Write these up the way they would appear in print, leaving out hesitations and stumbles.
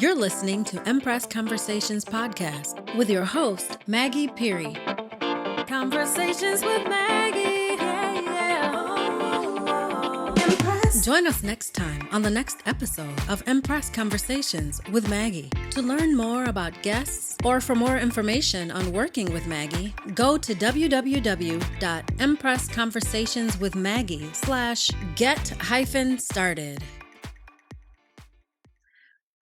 You're listening to Empress Conversations podcast with your host, Maggie Peary. Conversations with Maggie. Yeah, yeah. Join us next time on the next episode of Empress Conversations with Maggie. To learn more about guests or for more information on working with Maggie, go to www.empressconversationswithmaggie.com/get-started.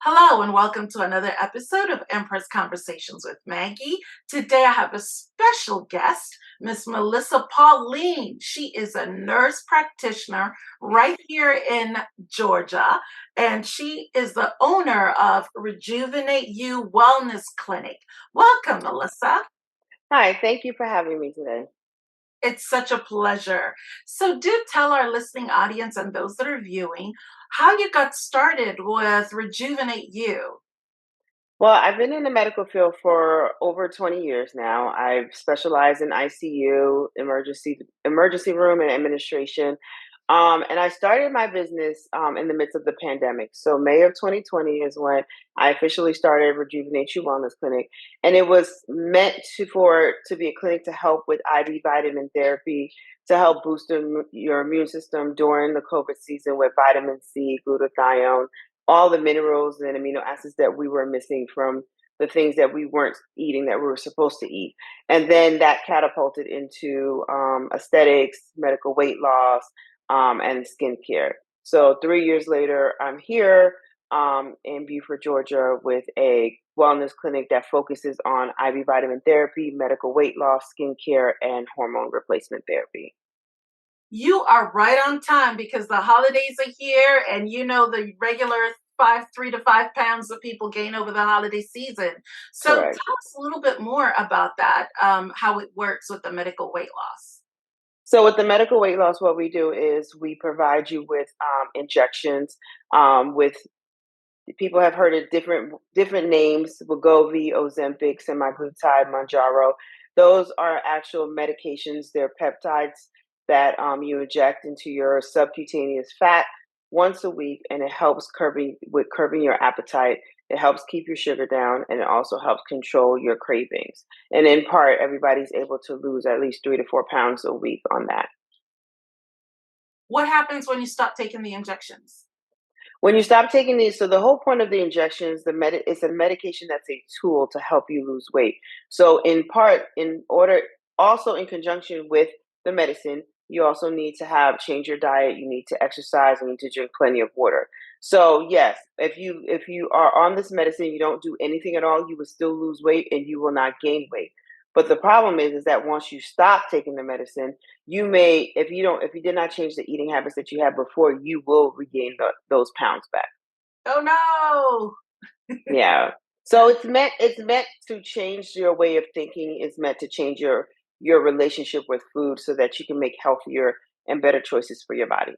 Hello and welcome to another episode of Empress Conversations with Maggie. Today I have a special guest, Miss Melissa Pauline. She is a nurse practitioner right here in Georgia, and she is the owner of Rejuvenate You Wellness Clinic. Welcome, Melissa. Hi, thank you for having me today. It's such a pleasure. So do tell our listening audience and those that are viewing how you got started with Rejuvenate You. Well, I've been in the medical field for over 20 years now. I've specialized in ICU, emergency room, and administration. And I started my business in the midst of the pandemic. So May of 2020 is when I officially started Rejuvenate You Wellness Clinic, and it was meant to be a clinic to help with IV vitamin therapy to help boost your immune system during the COVID season with vitamin C, glutathione, all the minerals and amino acids that we were missing from the things that we weren't eating that we were supposed to eat. And then that catapulted into aesthetics, medical weight loss, and skincare. So 3 years later, I'm here in Beaufort, Georgia, with a wellness clinic that focuses on IV vitamin therapy, medical weight loss, skincare, and hormone replacement therapy. You are right on time because the holidays are here, and you know the regular 3 to 5 pounds that people gain over the holiday season. So Correct. tell us a little bit more about that, how it works with the medical weight loss. So with the medical weight loss, what we do is we provide you with injections. With people have heard of different names: Wegovy, Ozempic, semaglutide, Mounjaro. Those are actual medications. They're peptides that you inject into your subcutaneous fat once a week, and it helps curbing your appetite. It helps keep your sugar down, and it also helps control your cravings. And in part, everybody's able to lose at least 3 to 4 pounds a week on that. What happens when you stop taking the injections? When you stop taking these, so the whole point of the injections, it's a medication that's a tool to help you lose weight. So also in conjunction with the medicine, you also need to change your diet. You need to exercise. You need to drink plenty of water. So yes, if you are on this medicine, you don't do anything at all, you will still lose weight and you will not gain weight. But the problem is that once you stop taking the medicine, you may, if you did not change the eating habits that you had before, you will regain those pounds back. Oh no. Yeah. So it's meant to change your way of thinking. It's meant to change your relationship with food so that you can make healthier and better choices for your body.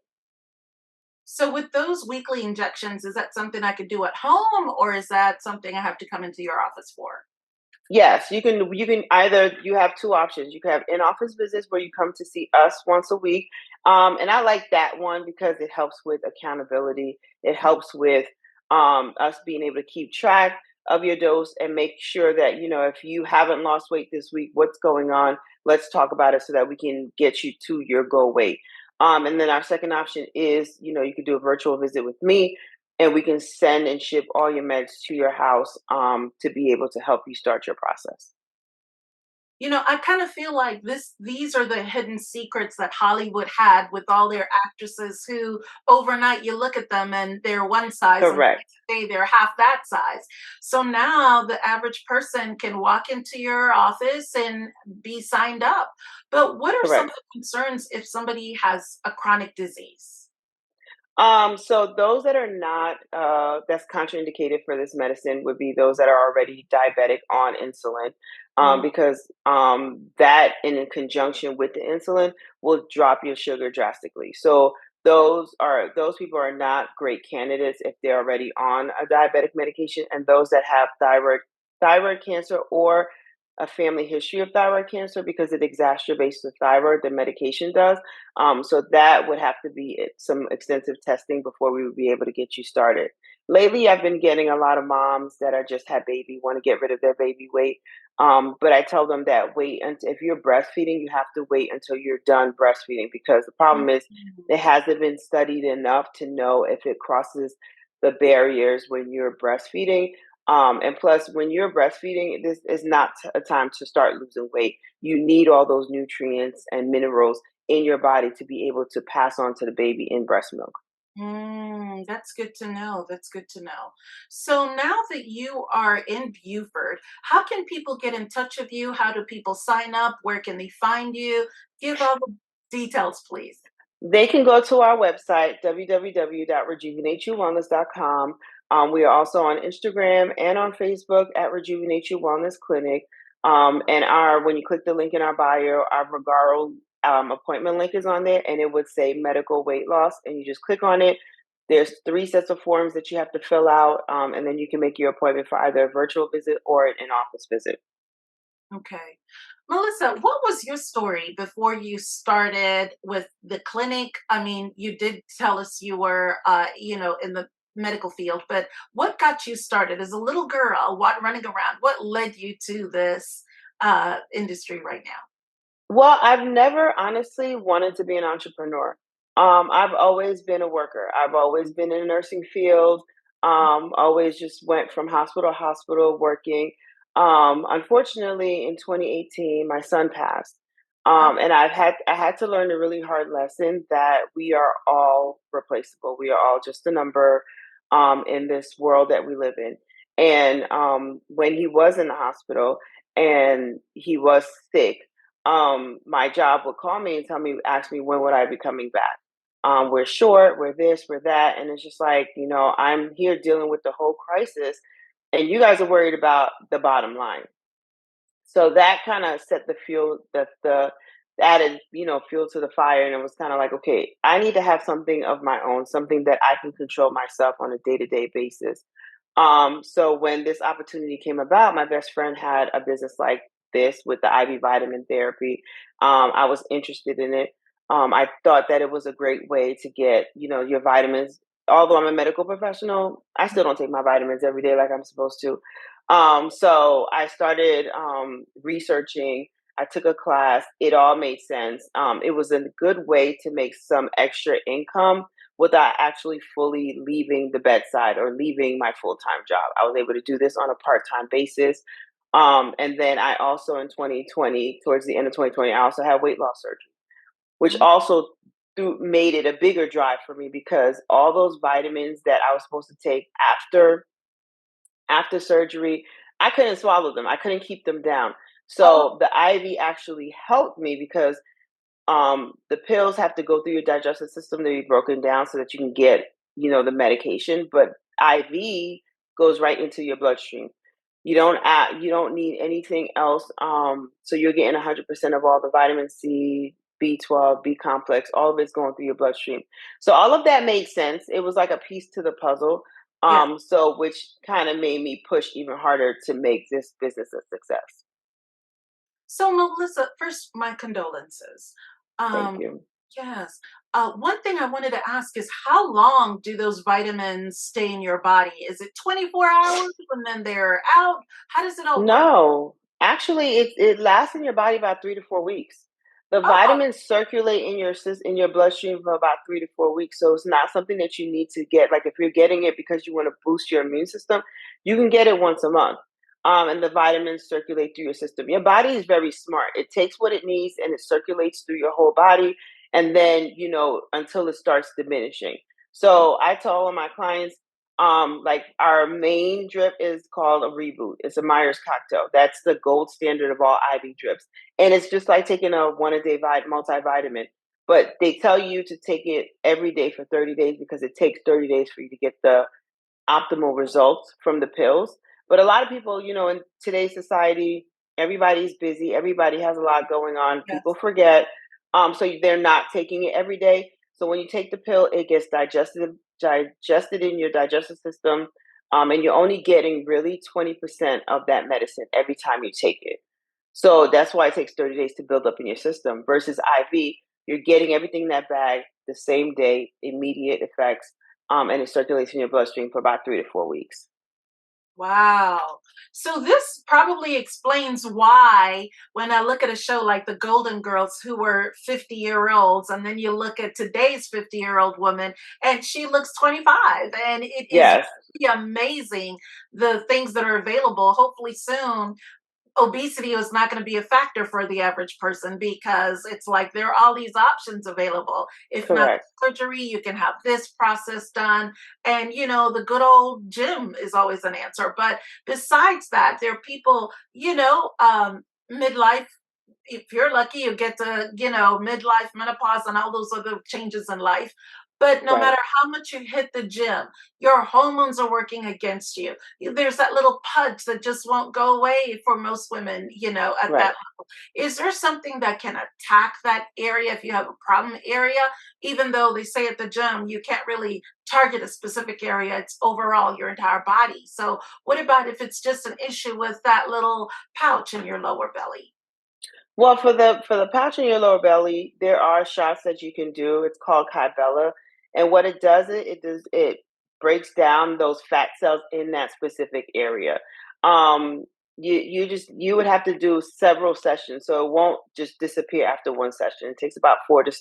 So with those weekly injections, is that something I could do at home, or is that something I have to come into your office for? Yes, you can either, you have two options. You can have in-office visits where you come to see us once a week. And I like that one because it helps with accountability. It helps with us being able to keep track of your dose and make sure that, if you haven't lost weight this week, what's going on? Let's talk about it so that we can get you to your goal weight. And then our second option is, you could do a virtual visit with me, and we can send and ship all your meds to your house to be able to help you start your process. I kind of feel like these are the hidden secrets that Hollywood had with all their actresses who overnight you look at them and they're one size and the Correct. next day they're half that size. So now the average person can walk into your office and be signed up. But what are some of Correct. the concerns if somebody has a chronic disease? So those that are not, that's contraindicated for this medicine would be those that are already diabetic on insulin, Mm. because that in conjunction with the insulin will drop your sugar drastically. So those people are not great candidates if they're already on a diabetic medication, and those that have thyroid cancer or a family history of thyroid cancer because it exacerbates the thyroid, the medication does. So that would have to be some extensive testing before we would be able to get you started. Lately, I've been getting a lot of moms that are just had baby, want to get rid of their baby weight. But I tell them that wait until if you're breastfeeding, you have to wait until you're done breastfeeding because the problem is Mhm. it hasn't been studied enough to know if it crosses the barriers when you're breastfeeding. And plus, when you're breastfeeding, this is not a time to start losing weight. You need all those nutrients and minerals in your body to be able to pass on to the baby in breast milk. That's good to know. That's good to know. So now that you are in Buford, how can people get in touch with you? How do people sign up? Where can they find you? Give all the details, please. They can go to our website, www.rejuvenateyouwellness.com. We are also on Instagram and on Facebook at Rejuvenate You Wellness Clinic. And when you click the link in our bio, our Regaro appointment link is on there, and it would say medical weight loss, and you just click on it. There's 3 sets of forms that you have to fill out, and then you can make your appointment for either a virtual visit or an in-office visit. Okay. Melissa, what was your story before you started with the clinic? I mean, you did tell us you were, in the medical field, but what got you started as a little girl, what running around? What led you to this industry right now? Well, I've never honestly wanted to be an entrepreneur. I've always been a worker. I've always been in the nursing field. Always just went from hospital to hospital working. Unfortunately, in 2018, my son passed, Oh, and I had to learn a really hard lesson that we are all replaceable. We are all just a number in this world that we live in. And when he was in the hospital and he was sick, my job would call me and ask me when would I be coming back. We're short, we're this, we're that, and it's just like I'm here dealing with the whole crisis, and you guys are worried about the bottom line. So that kind of set the fuel, the added fuel to the fire, and it was kind of like, okay, I need to have something of my own, something that I can control myself on a day to day basis. So when this opportunity came about, my best friend had a business like this with the IV vitamin therapy. I was interested in it. I thought that it was a great way to get, your vitamins. Although I'm a medical professional, I still don't take my vitamins every day like I'm supposed to. So I started researching. I took a class. It all made sense. It was a good way to make some extra income without actually fully leaving the bedside or leaving my full time job. I was able to do this on a part time basis. And then I also in 2020, towards the end of 2020, I also had weight loss surgery, which mm, also made it a bigger drive for me because all those vitamins that I was supposed to take after surgery, I couldn't swallow them. I couldn't keep them down. oh, So the IV actually helped me because the pills have to go through your digestive system to be broken down so that you can get, the medication. But IV goes right into your bloodstream. You don't need anything else. So you're getting 100% of all the vitamin C, B12, B complex, all of it's going through your bloodstream. So all of that made sense. It was like a piece to the puzzle. yes. So which kind of made me push even harder to make this business a success. So, Melissa, first, my condolences. Thank Um, you. yes. One thing I wanted to ask is how long do those vitamins stay in your body? Is it 24 hours and then they're out? How does it all work? No, actually, it lasts in your body about 3 to 4 weeks. The Oh, vitamins circulate in in your bloodstream for about 3 to 4 weeks, so it's not something that you need to get. Like if you're getting it because you want to boost your immune system, you can get it once a month. And the vitamins circulate through your system. Your body is very smart. It takes what it needs and it circulates through your whole body, and then until it starts diminishing. So I tell all of my clients like our main drip is called a reboot. It's a Myers cocktail. That's the gold standard of all IV drips. And it's just like taking a one a day multivitamin. But they tell you to take it every day for 30 days because it takes 30 days for you to get the optimal results from the pills. But a lot of people, in today's society, everybody's busy, everybody has a lot going on, people yes. forget. So they're not taking it every day. So when you take the pill, it gets digested in your digestive system. And you're only getting really 20% of that medicine every time you take it. So that's why it takes 30 days to build up in your system versus IV. You're getting everything in that bag the same day, immediate effects. and it circulates in your bloodstream for about 3 to 4 weeks. Wow. So this probably explains why when I look at a show like The Golden Girls, who were 50-year-olds, and then you look at today's 50-year-old woman and she looks 25, and it is Yes, really amazing the things that are available. Hopefully soon obesity is not going to be a factor for the average person, because it's like there are all these options available. If not correct, surgery, you can have this process done. And, the good old gym is always an answer. But besides that, there are people, midlife, if you're lucky, you get to, midlife, menopause, and all those other changes in life. But no right, matter how much you hit the gym, your hormones are working against you. There's that little pudge that just won't go away for most women, at that right. level. Is there something that can attack that area if you have a problem area? Even though they say at the gym, you can't really target a specific area, it's overall your entire body. So, what about if it's just an issue with that little pouch in your lower belly? Well, for the pouch in your lower belly, there are shots that you can do. It's called Kybella, and what it breaks down those fat cells in that specific area. Um, you would have to do several sessions, so it won't just disappear after one session. It takes about 4 to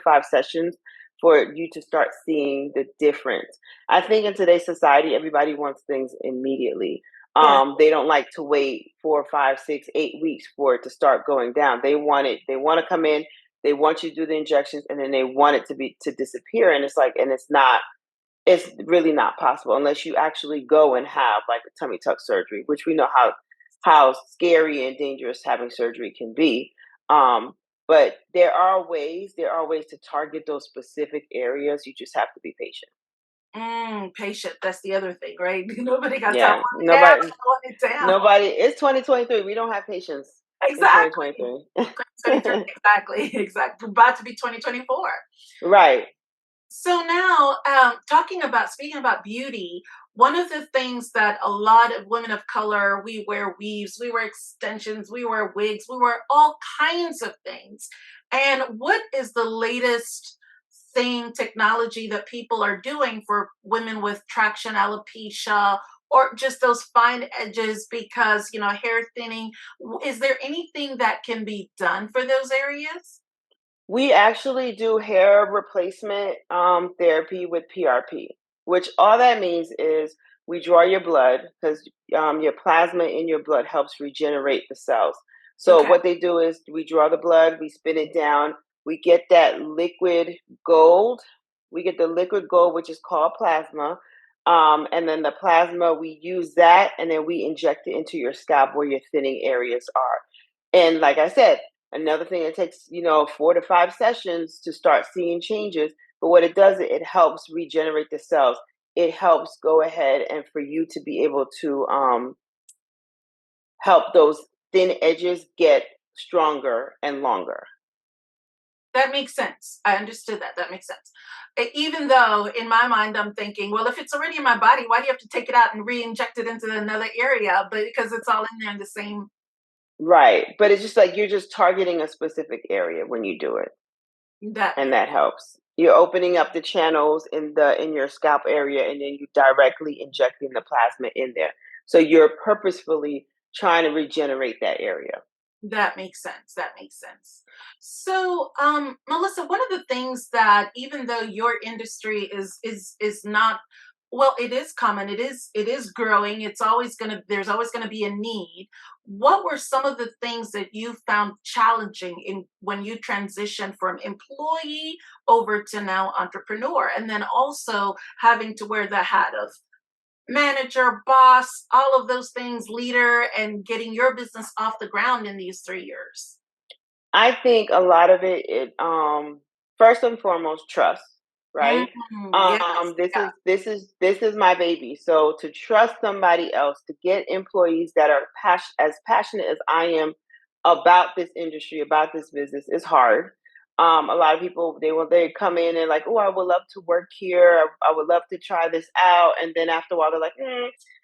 5 sessions for you to start seeing the difference. I think in today's society, everybody wants things immediately. Yeah. They don't like to wait 4, 5, 6, 8 weeks for it to start going down. They want it. They want to come in. They want you to do the injections, and then they want it to disappear. And it's like, and it's not. It's really not possible unless you actually go and have like a tummy tuck surgery, which we know how scary and dangerous having surgery can be. Um, but there are ways to target those specific areas. You just have to be patient. Patient. That's the other thing, right? Nobody got time. Yeah, Want it down. nobody. I want it down. Nobody. It's 2023. We don't have patience in Exactly. 2023. 2023. Exactly. Exactly. About to be 2024. Right. So now, speaking about beauty, one of the things that a lot of women of color, we wear weaves, we wear extensions, we wear wigs, we wear all kinds of things. And what is the latest technology that people are doing for women with traction alopecia, or just those fine edges because, hair thinning? Is there anything that can be done for those areas? We actually do hair replacement therapy with PRP, which all that means is we draw your blood because your plasma in your blood helps regenerate the cells. So Okay. what they do is we draw the blood, we spin it down, we get that liquid gold. We get the liquid gold, which is called plasma. And then the plasma, we use that and then we inject it into your scalp where your thinning areas are. And like I said, another thing, it takes, 4 to 5 sessions to start seeing changes. But what it does, it helps regenerate the cells. It helps go ahead and for you to be able to help those thin edges get stronger and longer. That makes sense. I understood that. That makes sense. Even though in my mind I'm thinking, well, if it's already in my body, why do you have to take it out and re-inject it into another area? But because it's all in there in the same. Right. But it's just like you're just targeting a specific area when you do it. That And makes. that helps. You're opening up the channels in your scalp area, and then you directly injecting the plasma in there. So you're purposefully trying to regenerate that area. That makes sense. That makes sense. So, Melissa, one of the things that, even though your industry is not, well, it is common. It is growing. There's always gonna be a need. What were some of the things that you found challenging in when you transitioned from employee over to now entrepreneur, and then also having to wear the hat of manager, boss, all of those things, leader, and getting your business off the ground in these 3 years? I think a lot of it, first and foremost, trust, right? Yes, yeah, This is my baby. So to trust somebody else, to get employees that are as passionate as I am about this industry, about this business, is hard. A lot of people they come in and like, oh, I would love to work here. I would love to try this out, and then after a while, they're like,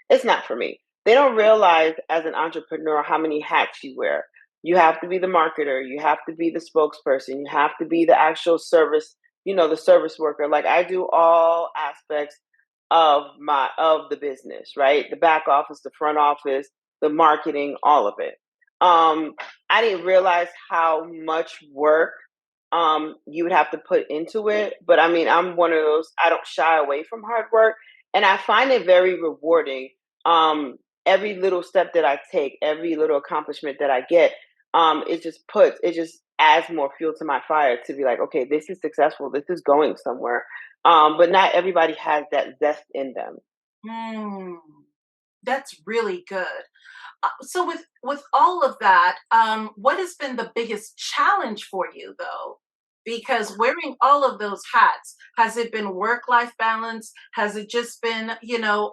it's not for me. They don't realize as an entrepreneur how many hats you wear. You have to be the marketer, you have to be the spokesperson, you have to be the actual service the service worker. Like I do all aspects of the business, right? The back office, the front office, the marketing, all of it. Um, I didn't realize how much work you would have to put into it. But I mean, I'm one of those, I don't shy away from hard work. And I find it very rewarding. Um, every little step that I take, every little accomplishment that I get, it just adds more fuel to my fire to be like, okay, this is successful. This is going somewhere. But not everybody has that zest in them. Mm, that's really good. So with all of that, what has been the biggest challenge for you though? Because wearing all of those hats, has it been work-life balance? Has it just been,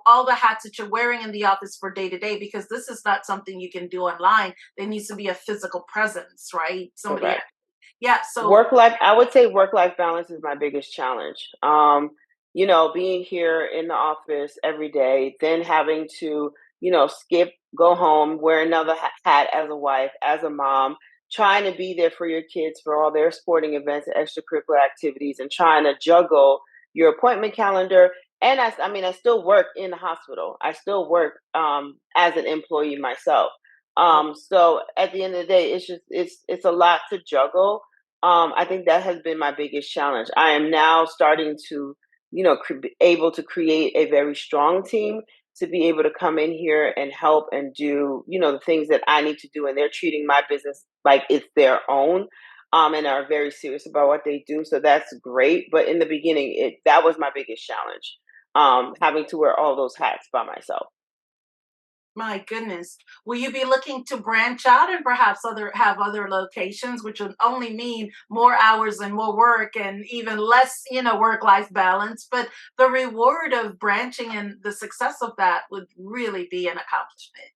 all the hats that you're wearing in the office for day to day? Because this is not something you can do online. There needs to be a physical presence, right? Somebody, Correct. yeah. So, Work life, I would say work life balance is my biggest challenge. Being here in the office every day, then having to, skip, go home, wear another hat as a wife, as a mom, trying to be there for your kids for all their sporting events and extracurricular activities, and trying to juggle your appointment calendar. And I still work in the hospital. I still work as an employee myself. So at the end of the day, it's a lot to juggle. I think that has been my biggest challenge. I am now starting to, be able to create a very strong team to be able to come in here and help and do, the things that I need to do. And they're treating my business like it's their own, and are very serious about what they do. So that's great. But in the beginning, that was my biggest challenge, having to wear all those hats by myself. my goodness. Will you be looking to branch out and perhaps have other locations, which would only mean more hours and more work and even less, work-life balance. But the reward of branching and the success of that would really be an accomplishment.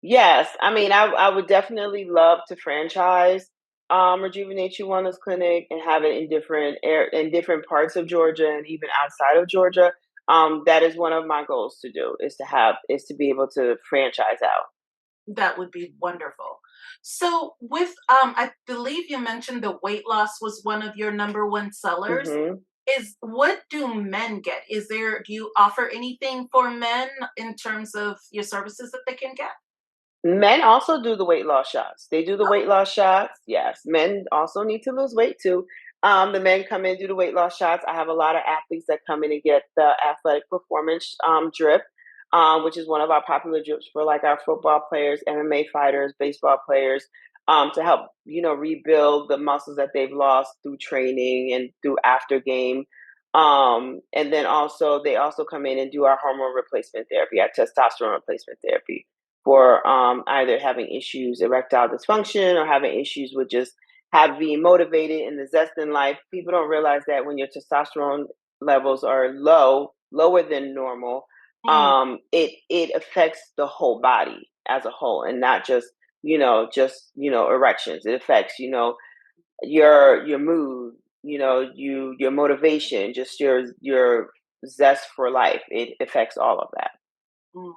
Yes, I would definitely love to franchise Rejuvenate You Wellness Clinic and have it in different parts of Georgia and even outside of Georgia. That is one of my goals to do is to be able to franchise out. That would be wonderful. So with I believe you mentioned the weight loss was one of your number one sellers. Hmm. Is what do men get? Do you offer anything for men in terms of your services that they can get? Men also do the weight loss shots. They do the weight loss shots. Yes, men also need to lose weight too. The men come in and do the weight loss shots. I have a lot of athletes that come in and get the athletic performance drip, which is one of our popular drips for like our football players, MMA fighters, baseball players, to help rebuild the muscles that they've lost through training and through after game. And then also they also come in and do our hormone replacement therapy, our testosterone replacement therapy for either having issues, erectile dysfunction, or having issues with just being motivated and the zest in life. People don't realize that when your testosterone levels are lower than normal, Mm, it affects the whole body as a whole, and not just erections. It affects your mood, your motivation, just your zest for life. It affects all of that. mm.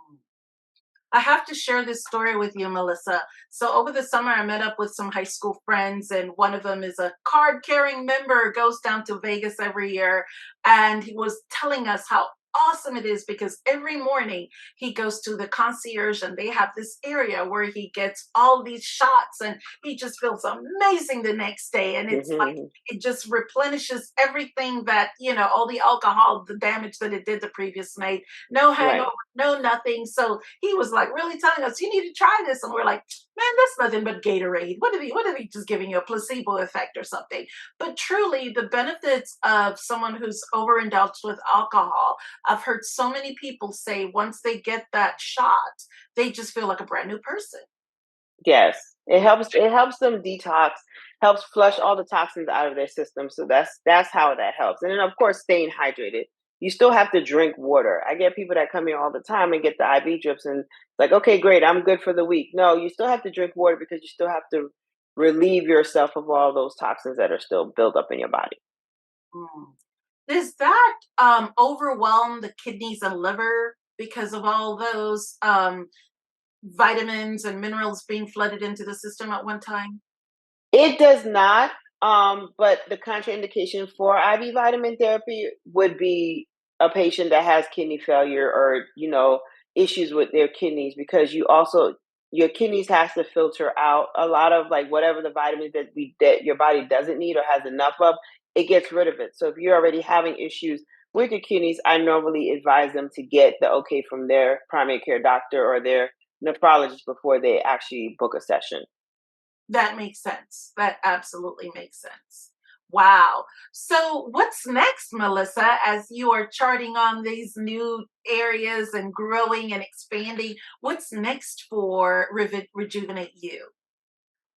I have to share this story with you, Melissa. So over the summer, I met up with some high school friends, and one of them is a card-carrying member, goes down to Vegas every year, and he was telling us how awesome it is because every morning he goes to the concierge and they have this area where he gets all these shots and he just feels amazing the next day, and it's like Hmm. it just replenishes everything that all the alcohol, the damage that it did the previous night. No hangover, Right. no nothing. So he was like really telling us, you need to try this. And we're like, man, that's nothing but Gatorade. What are they just giving you a placebo effect or something? But truly, the benefits of someone who's overindulged with alcohol, I've heard so many people say once they get that shot, they just feel like a brand new person. Yes, it helps them detox, helps flush all the toxins out of their system. So that's how that helps. And then of course staying hydrated. You still have to drink water. I get people that come here all the time and get the IV drips and like, okay, great, I'm good for the week. No, you still have to drink water because you still have to relieve yourself of all those toxins that are still built up in your body. Mm. Does that overwhelm the kidneys and liver because of all those vitamins and minerals being flooded into the system at one time? It does not. But the contraindication for IV vitamin therapy would be a patient that has kidney failure or, issues with their kidneys, because your kidneys has to filter out a lot of like whatever the vitamins that your body doesn't need or has enough of, it gets rid of it. So if you're already having issues with your kidneys, I normally advise them to get the okay from their primary care doctor or their nephrologist before they actually book a session. That makes sense. That absolutely makes sense. Wow. So, what's next, Melissa, as you are charting on these new areas and growing and expanding? What's next for Rejuvenate You?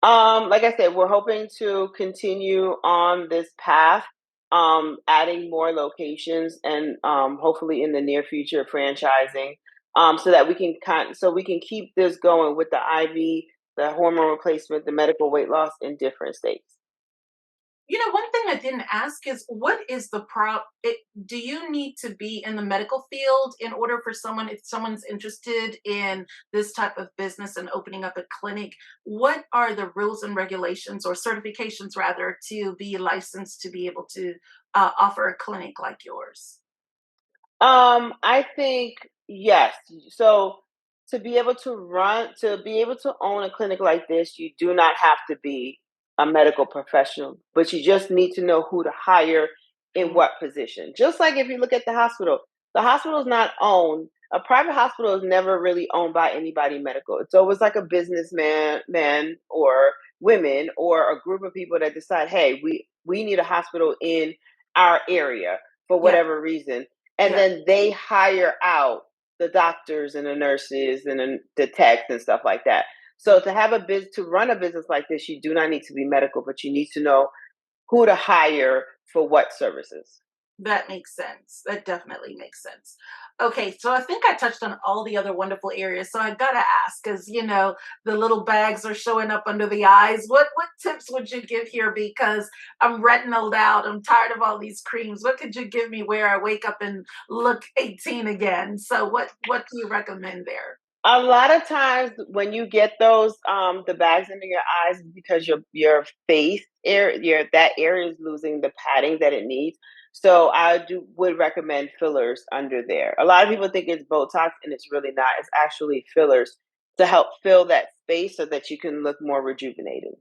Like I said, we're hoping to continue on this path, adding more locations and hopefully in the near future franchising, so that we can keep this going with the IV, the hormone replacement, the medical weight loss in different states. One thing I didn't ask is what is the do you need to be in the medical field in order for if someone's interested in this type of business and opening up a clinic, what are the rules and regulations or certifications rather to be licensed to be able to offer a clinic like yours? I think yes. So to be able to own a clinic like this, you do not have to be a medical professional, but you just need to know who to hire in Mm. what position. Just like if you look at the hospital is not owned. A private hospital is never really owned by anybody medical. It's always like a businessman, men or women, or a group of people that decide, hey, we need a hospital in our area for Yeah, whatever reason, and yeah. then they hire out the doctors and the nurses and the techs and stuff like that. So to run a business like this, you do not need to be medical, but you need to know who to hire for what services. That makes sense. That definitely makes sense. Okay, so I think I touched on all the other wonderful areas. So I gotta ask, because the little bags are showing up under the eyes. What tips would you give here? Because I'm retinaled out. I'm tired of all these creams. What could you give me where I wake up and look 18 again? So what do you recommend there? A lot of times when you get those the bags under your eyes, because your face area, that area is losing the padding that it needs. So would recommend fillers under there. A lot of people think it's Botox and it's really not. It's actually fillers to help fill that space so that you can look more rejuvenated.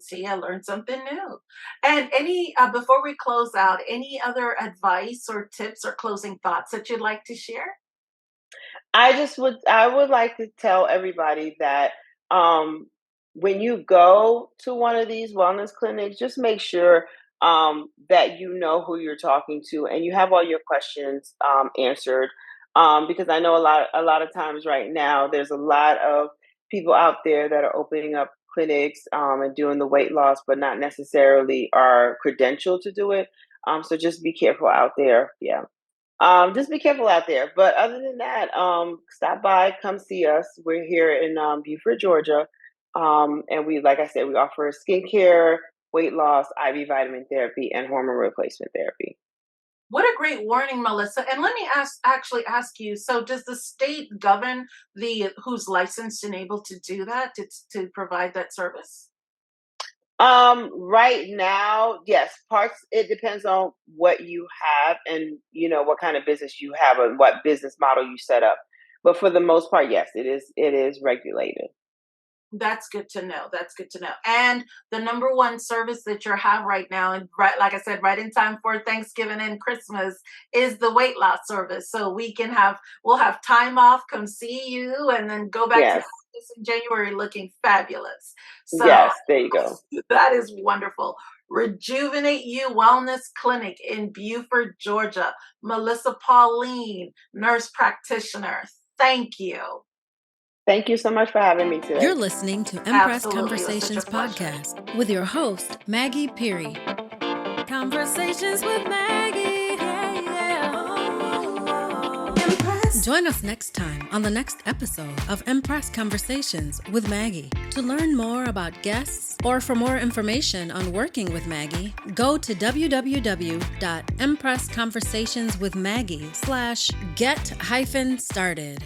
See, I learned something new. And any before we close out, any other advice or tips or closing thoughts that you'd like to share? I would like to tell everybody that um when you go to one of these wellness clinics, just make sure that you know who you're talking to and you have all your questions answered. Because I know a lot of times right now there's a lot of people out there that are opening up clinics and doing the weight loss, but not necessarily are credentialed to do it. So just be careful out there. Yeah. Just be careful out there. But other than that, stop by, come see us. We're here in Beaufort, Georgia. And like I said, we offer skincare, weight loss, IV vitamin therapy, and hormone replacement therapy. What a great warning, Melissa. And let me ask you, so does the state govern the who's licensed and able to do that to provide that service? Right now, yes, it depends on what you have and what kind of business you have and what business model you set up. But for the most part, yes, it is regulated. That's good to know. That's good to know. And the number one service that you have right now, and right, like I said, right in time for Thanksgiving and Christmas, is the weight loss service. So we'll have time off, come see you, and then go back to the Yes. office in January looking fabulous. So Yes, there you go. that is wonderful. Rejuvenate You Wellness Clinic in Beaufort, Georgia. Melissa Pauline, nurse practitioner. Thank you. Thank you so much for having me You're today. listening to Empress Absolutely. It was such a Conversations pleasure. podcast with your host, Maggie Peary. Conversations with Maggie. Join us next time on the next episode of Empress Conversations with Maggie. To learn more about guests or for more information on working with Maggie, go to www.empressconversationswithmaggie.com/get-started.